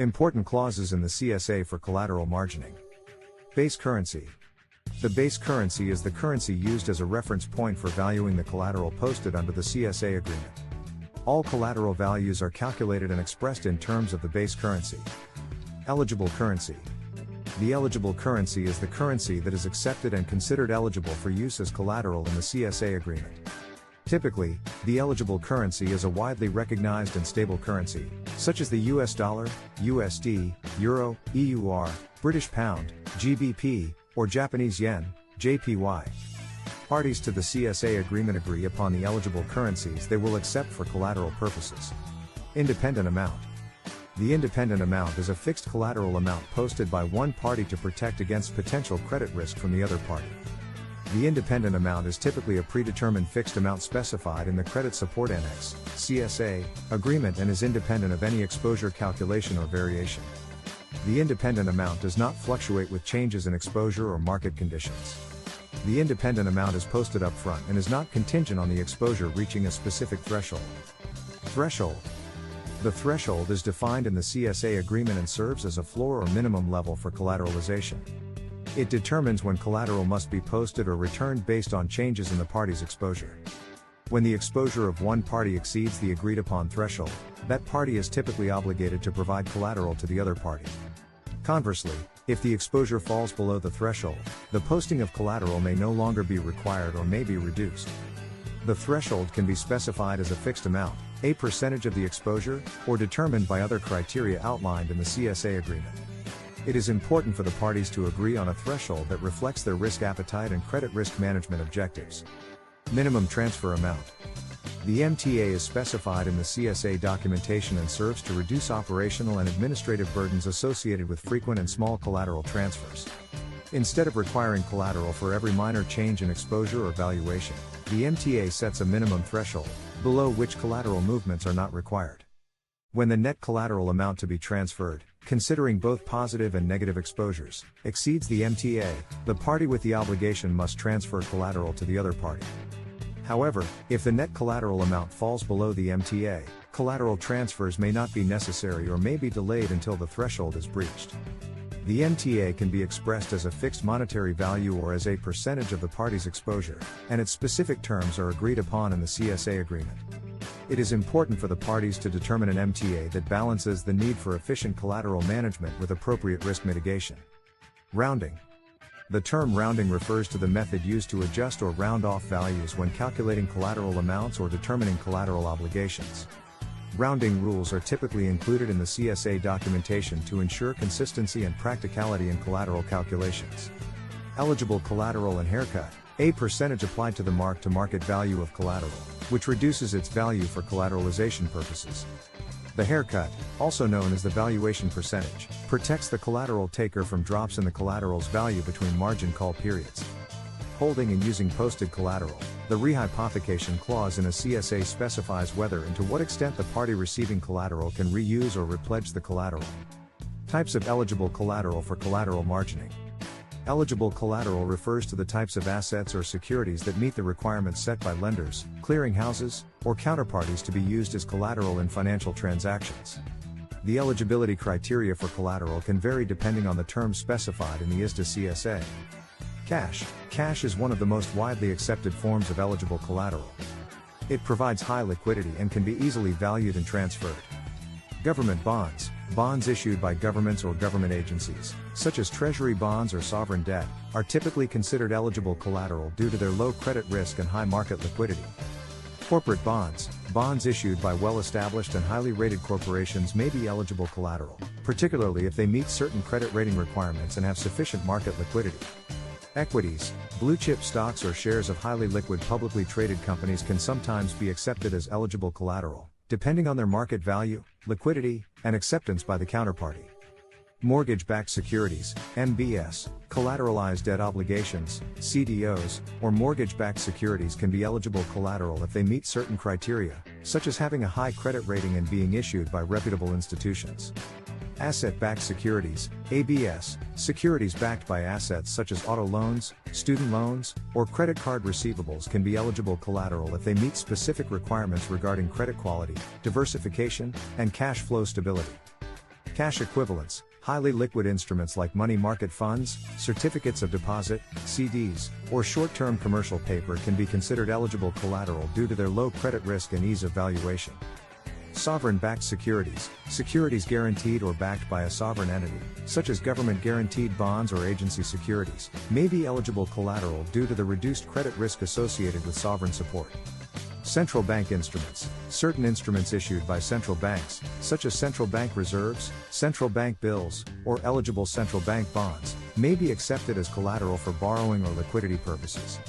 Important clauses in the CSA for collateral margining. Base currency. The base currency is the currency used as a reference point for valuing the collateral posted under the CSA agreement. All collateral values are calculated and expressed in terms of the base currency. Eligible currency. The eligible currency is the currency that is accepted and considered eligible for use as collateral in the CSA agreement. Typically, the eligible currency is a widely recognized and stable currency, such as the US dollar, USD, Euro, EUR, British Pound, GBP, or Japanese Yen, JPY. Parties to the CSA agreement agree upon the eligible currencies they will accept for collateral purposes. Independent amount. The independent amount is a fixed collateral amount posted by one party to protect against potential credit risk from the other party. The independent amount is typically a predetermined fixed amount specified in the Credit Support Annex, CSA, agreement and is independent of any exposure calculation or variation. The independent amount does not fluctuate with changes in exposure or market conditions. The independent amount is posted up front and is not contingent on the exposure reaching a specific threshold. Threshold. The threshold is defined in the CSA agreement and serves as a floor or minimum level for collateralization. It determines when collateral must be posted or returned based on changes in the party's exposure. When the exposure of one party exceeds the agreed upon threshold, that party is typically obligated to provide collateral to the other party. Conversely, if the exposure falls below the threshold, the posting of collateral may no longer be required or may be reduced. The threshold can be specified as a fixed amount, a percentage of the exposure, or determined by other criteria outlined in the CSA agreement. It is important for the parties to agree on a threshold that reflects their risk appetite and credit risk management objectives. Minimum transfer amount. The MTA is specified in the CSA documentation and serves to reduce operational and administrative burdens associated with frequent and small collateral transfers. Instead of requiring collateral for every minor change in exposure or valuation, the MTA sets a minimum threshold, below which collateral movements are not required. When the net collateral amount to be transferred, considering both positive and negative exposures, exceeds the MTA, the party with the obligation must transfer collateral to the other party. However, if the net collateral amount falls below the MTA, collateral transfers may not be necessary or may be delayed until the threshold is breached. The MTA can be expressed as a fixed monetary value or as a percentage of the party's exposure, and its specific terms are agreed upon in the CSA agreement. It is important for the parties to determine an MTA that balances the need for efficient collateral management with appropriate risk mitigation. Rounding. The term rounding refers to the method used to adjust or round off values when calculating collateral amounts or determining collateral obligations. Rounding rules are typically included in the CSA documentation to ensure consistency and practicality in collateral calculations. Eligible collateral and haircut. A percentage applied to the mark-to-market value of collateral, which reduces its value for collateralization purposes. The haircut, also known as the valuation percentage, protects the collateral taker from drops in the collateral's value between margin call periods. Holding and using posted collateral. The rehypothecation clause in a CSA specifies whether and to what extent the party receiving collateral can reuse or repledge the collateral. Types of eligible collateral for collateral margining. Eligible collateral refers to the types of assets or securities that meet the requirements set by lenders, clearinghouses, or counterparties to be used as collateral in financial transactions. The eligibility criteria for collateral can vary depending on the terms specified in the ISDA CSA. Cash. Cash is one of the most widely accepted forms of eligible collateral. It provides high liquidity and can be easily valued and transferred. Government bonds. Bonds issued by governments or government agencies, such as treasury bonds or sovereign debt, are typically considered eligible collateral due to their low credit risk and high market liquidity. Corporate bonds. Bonds issued by well-established and highly rated corporations may be eligible collateral, particularly if they meet certain credit rating requirements and have sufficient market liquidity. Equities. Blue-chip stocks or shares of highly liquid publicly traded companies can sometimes be accepted as eligible collateral, depending on their market value, liquidity, and acceptance by the counterparty. Mortgage-backed securities, MBS, collateralized debt obligations, CDOs, or mortgage-backed securities can be eligible collateral if they meet certain criteria, such as having a high credit rating and being issued by reputable institutions. Asset-backed securities, ABS, securities backed by assets such as auto loans, student loans, or credit card receivables can be eligible collateral if they meet specific requirements regarding credit quality, diversification, and cash flow stability. Cash equivalents, highly liquid instruments like money market funds, certificates of deposit, CDs, or short-term commercial paper can be considered eligible collateral due to their low credit risk and ease of valuation. Sovereign-backed securities, securities guaranteed or backed by a sovereign entity, such as government-guaranteed bonds or agency securities, may be eligible collateral due to the reduced credit risk associated with sovereign support. Central bank instruments, certain instruments issued by central banks, such as central bank reserves, central bank bills, or eligible central bank bonds, may be accepted as collateral for borrowing or liquidity purposes.